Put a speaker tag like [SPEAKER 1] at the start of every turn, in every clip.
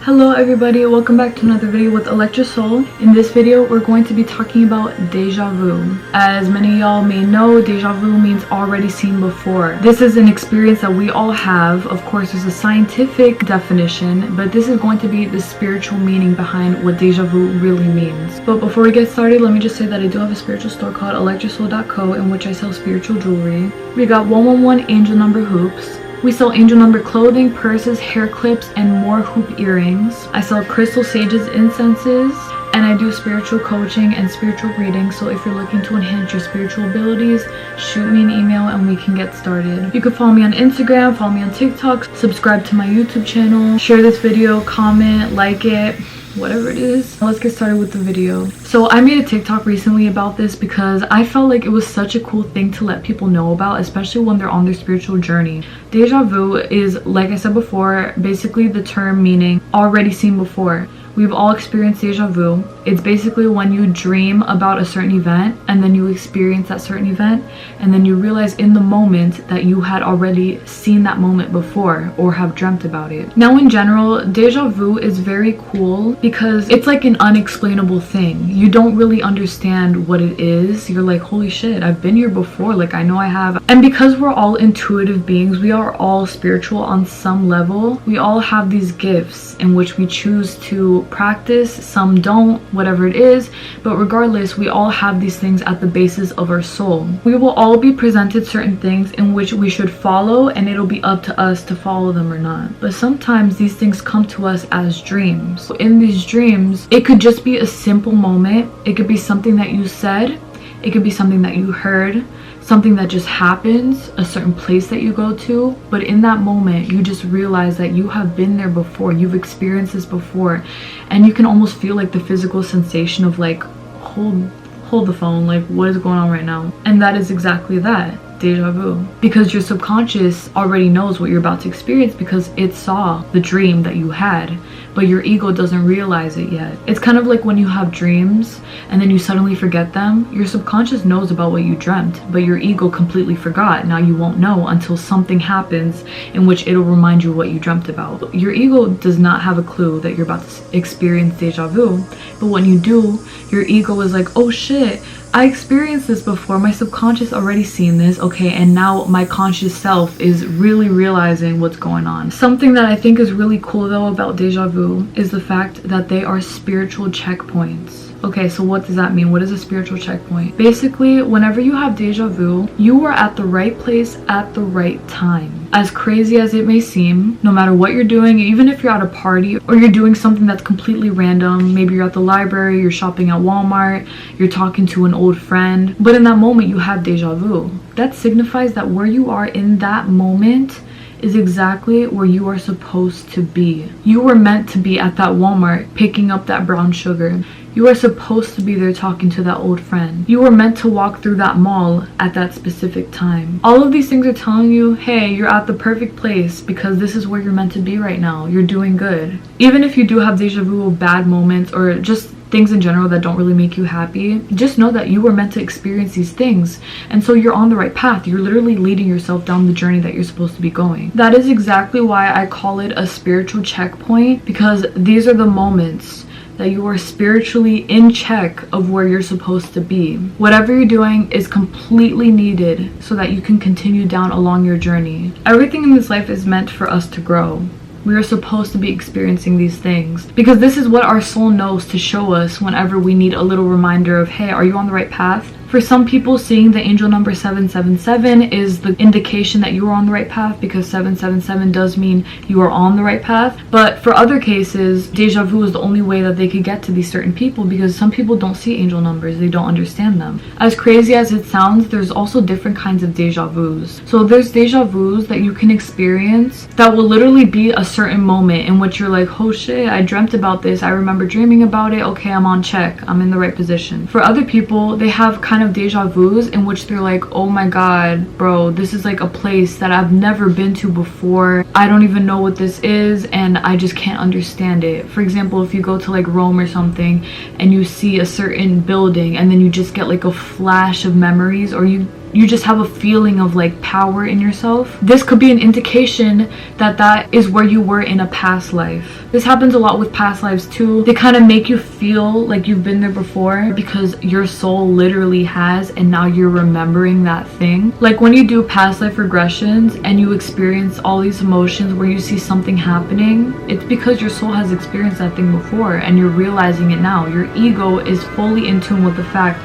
[SPEAKER 1] Hello everybody, welcome back to another video with ElectraSoul. In this video, we're going to be talking about deja vu. As many of y'all may know, deja vu means already seen before. This is an experience that we all have. Of course, there's a scientific definition, but this is going to be the spiritual meaning behind what deja vu really means. But before we get started, let me just say that I do have a spiritual store called ElectraSoul.co in which I sell spiritual jewelry. We got 111 angel number hoops. We sell angel number clothing, purses, hair clips, and more hoop earrings. I sell crystal sages, incenses, and I do spiritual coaching and spiritual reading. So if you're looking to enhance your spiritual abilities, shoot me an email and we can get started. You can follow me on Instagram, follow me on TikTok, subscribe to my YouTube channel, share this video, comment, like it, whatever it is. Let's get started with the video. So I made a TikTok recently about this because I felt like it was such a cool thing to let people know about, especially when they're on their spiritual journey. Deja vu is, like I said before, basically the term meaning already seen before. We've all experienced deja vu. It's basically when you dream about a certain event and then you experience that certain event and then you realize in the moment that you had already seen that moment before or have dreamt about it. Now in general, deja vu is very cool because it's like an unexplainable thing. You don't really understand what it is. You're like, holy shit, I've been here before. Like, I know I have. And because we're all intuitive beings, we are all spiritual on some level. We all have these gifts in which we choose to practice. Some don't, whatever it is, but regardless, we all have these things at the basis of our soul. We will all be presented certain things in which we should follow, and it'll be up to us to follow them or not. But sometimes these things come to us as dreams. So in these dreams, it could just be a simple moment. It could be something that you said, it could be something that you heard, something that just happens, a certain place that you go to, but in that moment you just realize that you have been there before, you've experienced this before, and you can almost feel like the physical sensation of like, hold the phone, like what is going on right now? And that is exactly that, deja vu, because your subconscious already knows what you're about to experience because it saw the dream that you had, but your ego doesn't realize it yet. It's kind of like when you have dreams and then you suddenly forget them. Your subconscious knows about what you dreamt, but your ego completely forgot. Now you won't know until something happens in which it'll remind you what you dreamt about. Your ego does not have a clue that you're about to experience deja vu, but when you do, your ego is like, oh shit, I experienced this before, my subconscious already seen this, okay, and now my conscious self is really realizing what's going on. Something that I think is really cool though about deja vu is the fact that they are spiritual checkpoints. Okay, so what does that mean? What is a spiritual checkpoint? Basically, whenever you have deja vu, you are at the right place at the right time. As crazy as it may seem, no matter what you're doing, even if you're at a party or you're doing something that's completely random, maybe you're at the library, you're shopping at Walmart, you're talking to an old friend, but in that moment you have deja vu. That signifies that where you are in that moment is exactly where you are supposed to be. You were meant to be at that Walmart picking up that brown sugar. You are supposed to be there talking to that old friend. You were meant to walk through that mall at that specific time. All of these things are telling you, hey, you're at the perfect place because this is where you're meant to be right now. You're doing good. Even if you do have deja vu of bad moments or just things in general that don't really make you happy, just know that you were meant to experience these things, and so you're on the right path. You're literally leading yourself down the journey that you're supposed to be going. That is exactly why I call it a spiritual checkpoint, because these are the moments that you are spiritually in check of where you're supposed to be. Whatever you're doing is completely needed so that you can continue down along your journey. Everything in this life is meant for us to grow. We are supposed to be experiencing these things because this is what our soul knows to show us whenever we need a little reminder of, hey, are you on the right path? For some people, seeing the angel number 777 is the indication that you are on the right path because 777 does mean you are on the right path. But for other cases, deja vu is the only way that they could get to these certain people because some people don't see angel numbers, they don't understand them. As crazy as it sounds, there's also different kinds of deja vus. So there's deja vus that you can experience that will literally be a certain moment in which you're like, oh shit, I dreamt about this, I remember dreaming about it, okay, I'm on check, I'm in the right position. For other people, they have kind of deja vus in which they're like, oh my god, bro, this is like a place that I've never been to before. I don't even know what this is and I just can't understand it. For example, if you go to like Rome or something and you see a certain building and then you just get like a flash of memories, or you you just have a feeling of like power in yourself. This could be an indication that that is where you were in a past life. This happens a lot with past lives too. They kind of make you feel like you've been there before because your soul literally has, and now you're remembering that thing. Like when you do past life regressions and you experience all these emotions where you see something happening, it's because your soul has experienced that thing before and you're realizing it now. Your ego is fully in tune with the fact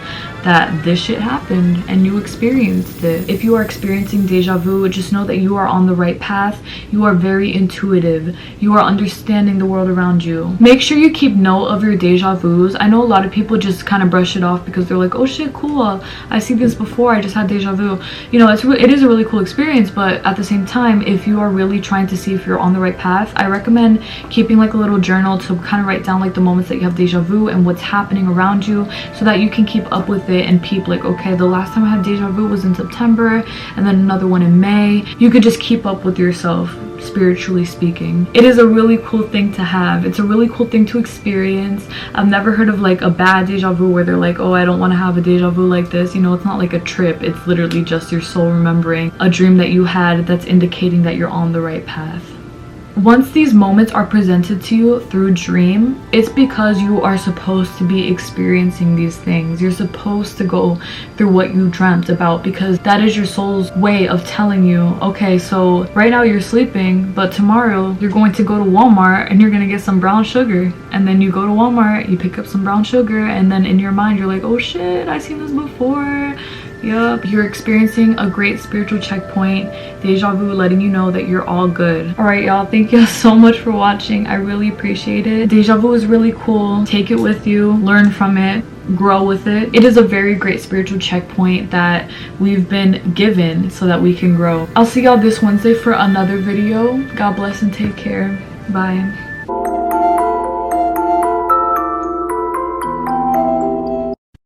[SPEAKER 1] that this shit happened and you experienced it. If you are experiencing deja vu, just know that you are on the right path. You are very intuitive. You are understanding the world around you. Make sure you keep note of your deja vus. I know a lot of people just kind of brush it off because they're like, oh shit, cool, I see this before, I just had deja vu. You know, it is a really cool experience, but at the same time, if you are really trying to see if you're on the right path, I recommend keeping like a little journal to kind of write down like the moments that you have deja vu and what's happening around you, so that you can keep up with it and peep like, okay, the last time I had deja vu was in September and then another one in May. You could just keep up with yourself, spiritually speaking. It is a really cool thing to have. It's a really cool thing to experience. I've never heard of like a bad deja vu where they're like, oh, I don't want to have a deja vu like this. You know, it's not like a trip. It's literally just your soul remembering a dream that you had that's indicating that you're on the right path. Once these moments are presented to you through dream, it's because you are supposed to be experiencing these things. You're supposed to go through what you dreamt about, because that is your soul's way of telling you, okay, so right now you're sleeping, but tomorrow you're going to go to Walmart and you're going to get some brown sugar. And then you go to Walmart, you pick up some brown sugar, and then in your mind you're like, oh shit, I've seen this before. Yup, you're experiencing a great spiritual checkpoint, deja vu, letting you know that you're all good. Alright y'all, thank you so much for watching. I really appreciate it. Deja vu is really cool. Take it with you, learn from it, grow with it. It is a very great spiritual checkpoint that we've been given so that we can grow. I'll see y'all this Wednesday for another video. God bless and take care. Bye.